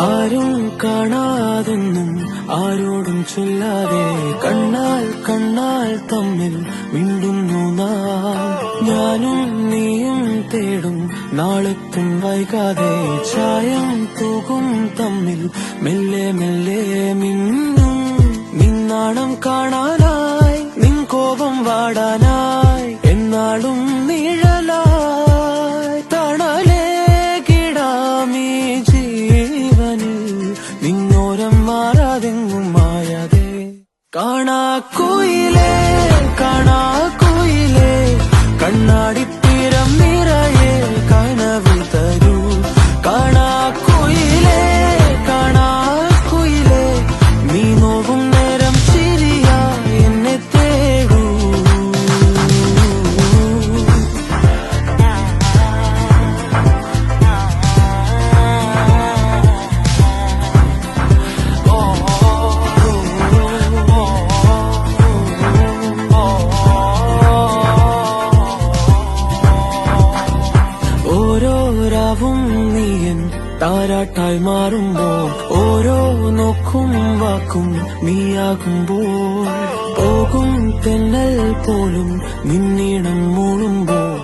ആരും കാണാതൊന്നും ആരോടും ചൊല്ലാതെ കണ്ണാൽ തമ്മിൽ മിണ്ടുന്നു നാം. ഞാനും നീയും തേടും നാളെത്തും വൈകാതെ ചായം തൂകും തമ്മിൽ മെല്ലെ മെല്ലെ മിന്നും. നിന്നാണം കാണാനായി നിൻ കോപം വാടാനായി എന്നാളും നിഴലായി തണലേകിടാമീ ജീവനിൽ നിന്നോരം മാറാതെങ്ങും മായാതെ. കാണാക്കുയിലേ കാണാക്കുയിലേ കണ്ണാടിത്തീരം നിറയെ കനവ് തരൂ. കാണാക്കുയിലേ കാണാക്കുയിലേ നീ നോവും നേരം ചിരിയായി എന്നെ തേടൂ. ഓരോ രാവും നീയൻ താരാട്ടായി മാറുമ്പോൾ ഓരോ നോക്കും വാക്കും നീയാകുമ്പോൾ പോകും തെന്നൽ പോലും നിന്നീണം മൂളുമ്പോൾ